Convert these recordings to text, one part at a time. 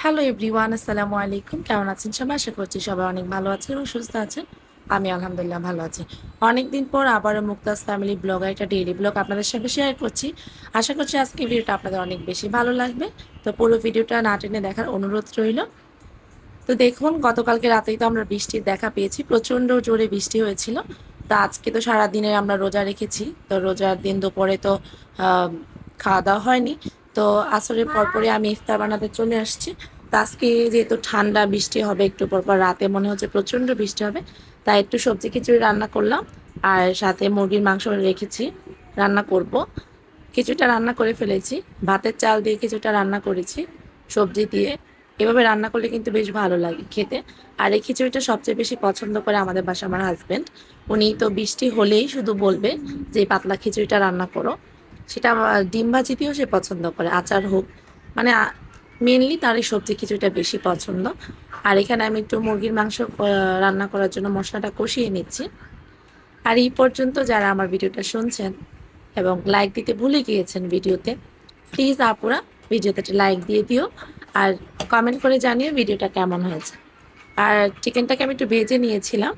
Hello everyone, আসসালামু আলাইকুম। কেমন আছেন সবাই? আশা করছি সবাই অনেক ভালো আছেন এবং সুস্থ আছেন। আমি আলহামদুলিল্লাহ ভালো আছি। অনেকদিন পর আবারও মুক্তাজ ফ্যামিলি ব্লগ, একটা ডেইলি ব্লগ আপনাদের সঙ্গে শেয়ার করছি। আশা করছি আজকে ভিডিওটা আপনাদের অনেক বেশি ভালো লাগবে। তো পুরো ভিডিওটা না টেনে দেখার অনুরোধ রইল। তো দেখুন, গতকালকে রাতেই তো আমরা বৃষ্টির দেখা পেয়েছি, প্রচণ্ড জোরে বৃষ্টি হয়েছিল। তো আজকে তো সারাদিনে আমরা রোজা রেখেছি, তো রোজার দিন দুপুরে তো খাওয়া দাওয়া হয়নি। তো আসরের পরপরই আমি ইফতার বানাতে চলে আসছি। তো আজকে যেহেতু ঠান্ডা, বৃষ্টি হবে একটু পরপর, রাতে মনে হচ্ছে প্রচণ্ড বৃষ্টি হবে, তাই একটু সবজি খিচুড়ি রান্না করলাম। আর সাথে মুরগির মাংস রেখেছি, রান্না করব। কিছুটা রান্না করে ফেলেছি, ভাতের চাল দিয়ে কিছুটা রান্না করেছি সবজি দিয়ে। এভাবে রান্না করলে কিন্তু বেশ ভালো লাগে খেতে। আর এই খিচুড়িটা সবচেয়ে বেশি পছন্দ করে আমাদের বাসা আমার হাজব্যান্ড। উনি তো বৃষ্টি হলেই শুধু বলবে যে এই পাতলা খিচুড়িটা রান্না করো। সেটা ডিম ভাজি দিয়েও সে পছন্দ করে, আচার হোক, মানে মেনলি তার এই সবজি খিচুড়িটা বেশি পছন্দ। আর এখানে আমি একটু মুরগির মাংস রান্না করার জন্য মশলাটা কষিয়ে নিচ্ছি। আর এই পর্যন্ত যারা আমার ভিডিওটা শুনছেন এবং লাইক দিতে ভুলে গিয়েছেন ভিডিওতে, প্লিজ আপুরা ভিডিওতে একটা লাইক দিয়ে দিও আর কমেন্ট করে জানিও ভিডিওটা কেমন হয়েছে। আর চিকেনটাকে আমি একটু ভেজে নিয়েছিলাম।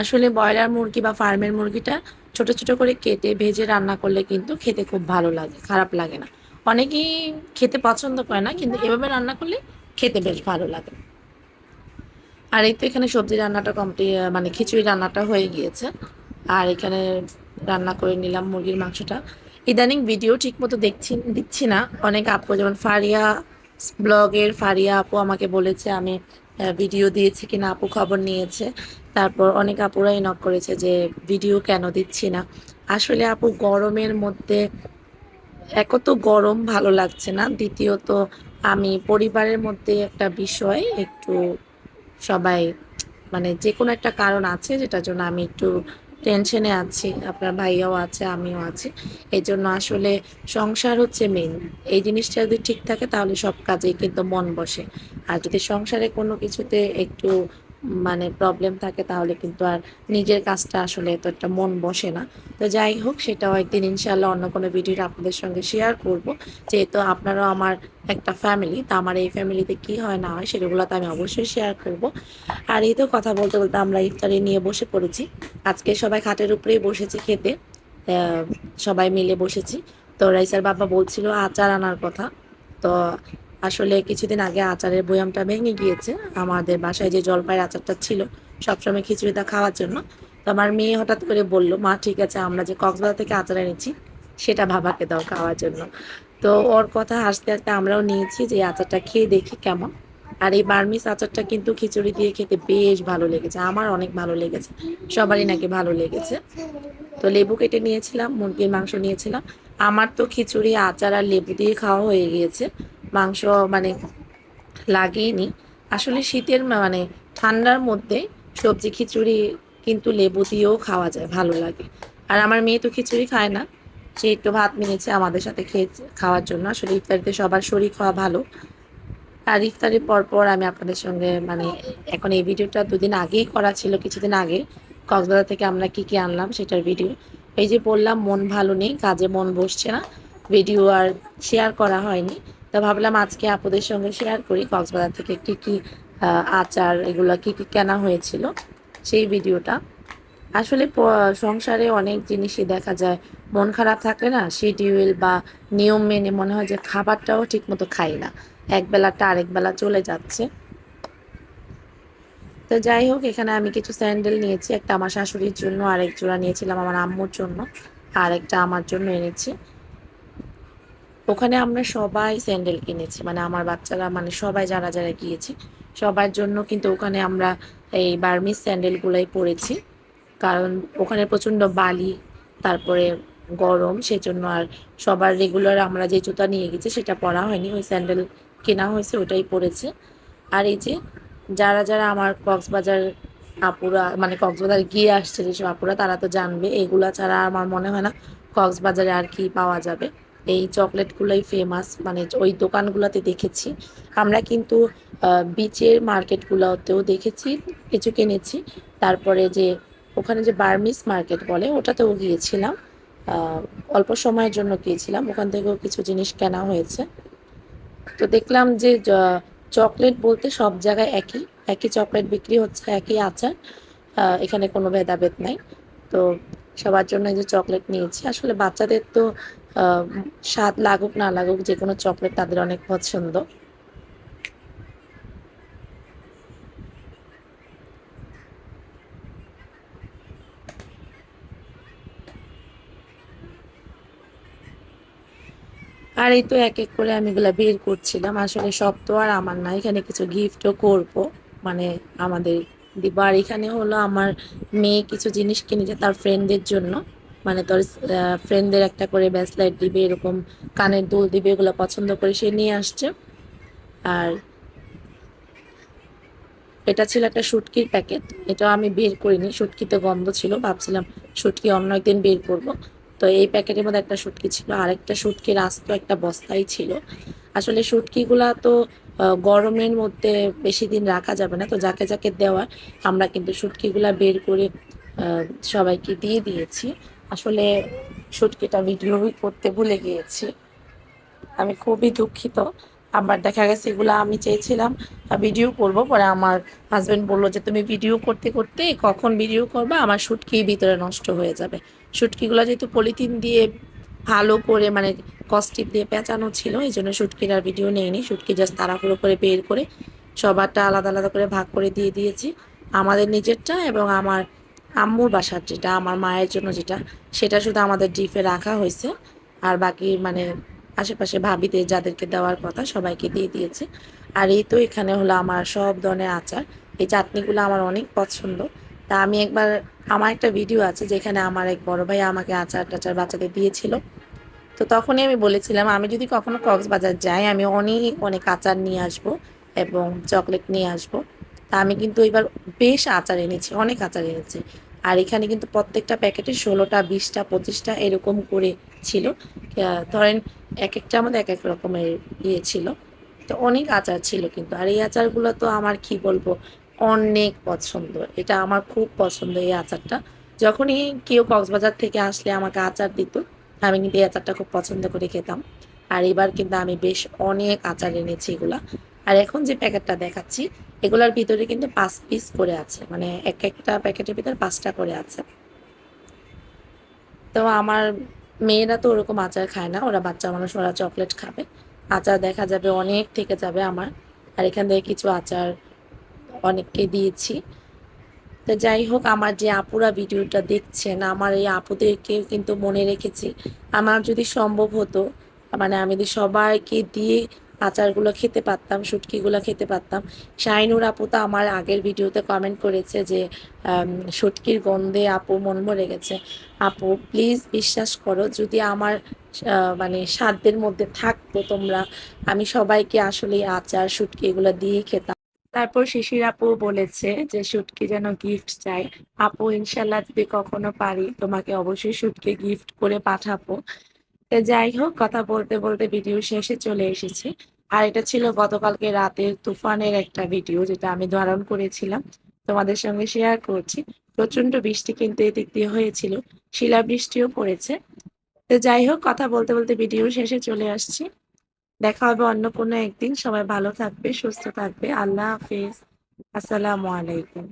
আসলে ব্রয়লার মুরগি বা ফার্মের মুরগিটা ছোট ছোট করে কেটে ভেজে রান্না করলে কিন্তু খেতে খুব ভালো লাগে, খারাপ লাগে না। অনেকেই খেতে পছন্দ করে না, কিন্তু এভাবে রান্না করলে খেতে বেশ ভালো লাগে। আর এই তো এখানে সবজি রান্নাটা কমপ্লিট, মানে খিচুড়ি রান্নাটা হয়ে গিয়েছে। আর এখানে রান্না করে নিলাম মুরগির মাংসটা। ইদানিং ভিডিও ঠিক মতো দিচ্ছি না। অনেক আপু, যেমন ফারিয়া ব্লগের ফারিয়া আপু আমাকে বলেছে আমি ভিডিও দিয়েছি কিনা, আপু খবর নিয়েছে। তারপর অনেক আপুরাই নক করেছে যে ভিডিও কেন দিচ্ছি না। আসলে আপু গরমের মধ্যে এক তো গরম ভালো লাগছে না, দ্বিতীয়ত আমি পরিবারের মধ্যে একটা বিষয় একটু সবাই, মানে যে কোনো একটা কারণ আছে যেটার জন্য আমি একটু টেনশনে আছি। আপনার ভাইয়াও আছে, আমিও আছি। এই জন্য আসলে সংসার হচ্ছে মেন। এই জিনিসটা যদি ঠিক থাকে তাহলে সব কাজেই কিন্তু মন বসে। আর যদি সংসারে কোনো কিছুতে একটু মানে প্রবলেম থাকে তাহলে কিন্তু আর নিজের কাজটা আসলে তো একটা মন বসে না। তো যাই হোক, সেটাও একদিন ইনশাল্লাহ অন্য কোনো ভিডিও আপনাদের সঙ্গে শেয়ার করব। যেহেতু আপনারাও আমার একটা ফ্যামিলি, তা আমার এই ফ্যামিলিতে কি হয় না হয় সেগুলো তো আমি অবশ্যই শেয়ার করব। আর এই তো কথা বলতে বলতে আমরা ইফতারি নিয়ে বসে পড়েছি। আজকে সবাই খাটের উপরেই বসেছি খেতে, সবাই মিলে বসেছি। তো রাইসার বাবা বলছিল আচার আনার কথা। তো আসলে কিছুদিন আগে আচারের বয়ামটা ভেঙে গিয়েছে। আমাদের বাসায় যে জলপাইয়ের আচারটা ছিল সবসময় খিচুড়িটা খাওয়ার জন্য, তো আমার মেয়ে হঠাৎ করে বলল, মা ঠিক আছে আমরা যে কক্সবাজার থেকে আচার এনেছি সেটা বাবাকে দাও খাওয়ার জন্য। তো ওর কথা হাসতে হাসতে আমরাও নিয়েছি যে আচারটা খেয়ে দেখি কেমন। আর এই বার্মিস আচারটা কিন্তু খিচুড়ি দিয়ে খেতে বেশ ভালো লেগেছে, আমার অনেক ভালো লেগেছে, সবারই নাকি ভালো লেগেছে। তো লেবু কেটে নিয়েছিলাম, মুরগির মাংস নিয়েছিলাম। আমার তো খিচুড়ি আচার আর লেবু দিয়ে খাওয়া হয়ে গিয়েছে, মাংস মানে লাগেইনি। আসলে শীতের মানে ঠান্ডার মধ্যে সবজি খিচুড়ি কিন্তু লেবু দিয়েও খাওয়া যায়, ভালো লাগে। আর আমার মেয়ে তো খিচুড়ি খায় না, সে একটু ভাত নিয়েছে আমাদের সাথে খেয়ে খাওয়ার জন্য। আসলে ইফতারিতে সবার শরীর খাওয়া ভালো। আর ইফতারির পর আমি আপনাদের সঙ্গে মানে এখন এই ভিডিওটা দুদিন আগেই করা ছিল, কিছুদিন আগে কক্সবাজার থেকে আমরা কি কি আনলাম সেটার ভিডিও। এই যে বললাম মন ভালো নেই, কাজে মন বসছে না, ভিডিও আর শেয়ার করা হয়নি। তো ভাবলাম আজকে আপুদের সঙ্গে শেয়ার করি কক্সবাজার থেকে কি কি আচার, এগুলো কি কি কেনা হয়েছিল সেই ভিডিওটা। আসলে সংসারে অনেক জিনিসই দেখা যায়, মন খারাপ থাকলে না শিডিউল বা নিয়ম মেনে মনে হয় যে খাবারটাও ঠিক মতো খাই না, এক বেলাটা আরেক বেলা চলে যাচ্ছে। তো যাই হোক, এখানে আমি কিছু স্যান্ডেল নিয়েছি, একটা আমার শাশুড়ির জন্য, আরেক জোড়া নিয়েছিলাম আমার আম্মুর জন্য, আর একটা আমার জন্য এনেছি। ওখানে আমরা সবাই স্যান্ডেল কিনেছি, মানে আমার বাচ্চারা, মানে সবাই যারা যারা গিয়েছি সবার জন্য কিন্তু ওখানে আমরা এই বার্মিস স্যান্ডেলগুলোই পরেছি। কারণ ওখানে প্রচণ্ড বালি, তারপরে গরম, সেজন্য আর সবার রেগুলার আমরা যে জুতা নিয়ে গেছি সেটা পরা হয়নি, ওই স্যান্ডেল কেনা হয়েছে ওটাই পরেছে। আর এই যে যারা যারা আমার কক্সবাজার আপুরা, মানে কক্সবাজার গিয়ে আসছে যেসব আপুরা, তারা তো জানবে এগুলা ছাড়া আমার মনে হয় না কক্সবাজারে আর কি পাওয়া যাবে। এই চকলেটগুলোই ফেমাস, মানে ওই দোকানগুলোতে দেখেছি আমরা, কিন্তু বিচের মার্কেটগুলোতেও দেখেছি, কিছু কিনেছি। তারপরে যে ওখানে যে বার্মিস মার্কেট বলে ওটাতেও গিয়েছিলাম, আহ, অল্প সময়ের জন্য গিয়েছিলাম, ওখান থেকেও কিছু জিনিস কেনা হয়েছে। তো দেখলাম যে চকলেট বলতে সব জায়গায় একই, একই চকলেট বিক্রি হচ্ছে, একই আচার। এখানে কোনো ভেদাভেদ নাই। তো সবার জন্য এই যে চকলেট নিয়েছি। আসলে বাচ্চাদের তো আ স্বাদ লাগুক না লাগুক যেকোনো চকলেট তাদের অনেক পছন্দ। আর এই তো এক, এক করে আমি এগুলা বের করছিলাম। আসলে সব তো আর আমার না। এখানে কিছু গিফটও করব। মানে আমাদের দিব। আর এখানে হলো আমার মেয়ে কিছু জিনিস কিনেছে তার ফ্রেন্ডদের জন্য। মানে তোর ফ্রেন্ডদের একটা করে ব্রেসলেট দিবে, এরকম কানের দুল দিবে, এগুলো পছন্দ করে সে নিয়ে আসছে। আর এটা ছিল একটা শুটকির প্যাকেট। এটাও আমি বের করিনি। শুটকিতে গন্ধ ছিল। ভাবছিলাম শুটকি অন্য একদিন বের করব। তো এই প্যাকেটের মধ্যে একটা শুটকি ছিল। আরেকটা শুটকির আস্ত একটা বস্তাই ছিল। আসলে শুটকিগুলা তো গরমের মধ্যে বেশি দিন রাখা যাবে না। তো যাকে, যাকে দেওয়ার আমরা কিন্তু শুটকিগুলা বের করে আ সবাইকে দিয়ে দিয়েছি। আসলে শুটকিটা ভিডিও করতে ভুলে গিয়েছি। আমি খুবই দুঃখিত। আবার দেখা গেছে এগুলা আমি চেয়েছিলাম ভিডিও করব। পরে আমার হাসব্যান্ড বলল যে, "তুমি ভিডিও করতে, করতে কখন ভিডিও করবা? আমার শুটকি ভিতরে নষ্ট হয়ে যাবে।" শুটকিগুলা যেহেতু পলিথিন দিয়ে ভালো করে মানে কসটিপ দিয়ে পেঁচানো ছিল, এজন্য শুটকির আর ভিডিও নেইনি। শুটকি জাস্ট তাড়াহুড়ো করে বের করে সবারটা আলাদা, আলাদা করে ভাগ করে দিয়ে দিয়েছি। আমাদের নিজেরটা এবং আমার আম্মুর বাসার যেটা, আমার মায়ের জন্য যেটা, সেটা শুধু আমাদের ডিপে রাখা হইছে। আর বাকি মানে আশেপাশে ভাবিদের যাদেরকে দেওয়ার কথা সবাইকে দিয়ে দিয়েছি। আর এই তো এখানে হলো আমার সব ধরনের আচার। এই চাটনিগুলো আমার অনেক পছন্দ। তা আমি একবার আমার একটা ভিডিও আছে যেখানে আমার এক বড় ভাই আমাকে আচার-টাচার বাচ্চাদের দিয়েছিল। তো তখনই আমি বলেছিলাম আমি যদি কখনো কক্সবাজার যাই আমি অনেক, অনেক আচার নিয়ে আসবো এবং চকলেট নিয়ে আসবো। তা আমি কিন্তু এবার বেশ আচার এনেছি, অনেক আচার এনেছি। আর এখানে কিন্তু প্রত্যেকটা প্যাকেটে ১৬ টা, ২০ টা, ২৫ টা এরকম করে ছিল। ধরেন একেকটার মধ্যে একেক রকমের ইয়ে ছিল। তো অনেক আচার ছিল কিন্তু। আর এই আচারগুলো তো আমার কি বলবো অনেক পছন্দ। এটা আমার খুব পছন্দ এই আচারটা। যখনই কেউ কক্সবাজার থেকে আসলে আমাকে আচার দিত, আমি কিন্তু এই আচারটা খুব পছন্দ করে খেতাম। আর এবার কিন্তু আমি বেশ অনেক আচার এনেছি এগুলা। আর এখন যে প্যাকেটটা দেখাচ্ছি এগুলার ভিতরে কিন্তু ৫ পিস করে আছে। মানে একেকটা প্যাকেটের ভিতর ৫ টা করে আছে। তো আমার মেয়েরা তো ওরকম আচার খায় না। ওরা বাচ্চা মানুষ, ওরা চকলেট খাবে। আচার দেখা যাবে অনেক থেকে যাবে আমার। আর এখান থেকে কিছু আচার অনেককে দিয়েছি। তো যাই হোক আমার যে আপুরা ভিডিওটা দেখছেন, আমার এই আপুদেরকেও কিন্তু মনে রেখেছি। আমার যদি সম্ভব হতো, মানে আমি যদি সবাইকে দিয়ে আচারগুলো খেতে পারতাম, শুটকিগুলো খেতে পারতাম। শাহিনুর আপু তো আমার আগের ভিডিওতে কমেন্ট করেছে যে, শুটকির গন্ধে আপুর মন ভরে গেছে। আপু প্লিজ বিশ্বাস করো যদি আমার মানে সাধ্যের মধ্যে থাকতো তোমরা, আমি সবাইকে আসলে এই আচার, শুটকি এগুলো দিয়েই খেতাম। তারপর শিশির আপু বলেছে যে শুটকি যেন গিফট চাই। আপু ইনশাল্লাহ যদি কখনো পারি তোমাকে অবশ্যই শুটকি গিফট করে পাঠাবো। তো যাই হোক কথা বলতে বলতে ভিডিও শেষে চলে এসেছি। আর এটা ছিল গতকালকে রাতের তুফানের একটা ভিডিও যেটা আমি ধারণ করেছিলাম। তোমাদের সঙ্গে শেয়ার করছি। প্রচন্ড বৃষ্টি কিন্তু এদিক দিয়ে হয়েছিল। শিলাবৃষ্টিও পড়েছে। তো যাই হোক কথা বলতে বলতে ভিডিও শেষে চলে আসছি। দেখা হবে অন্য কোনো একদিন। সবাই ভালো থাকবে, সুস্থ থাকবে। আল্লাহ হাফেজ। আসসালামু আলাইকুম।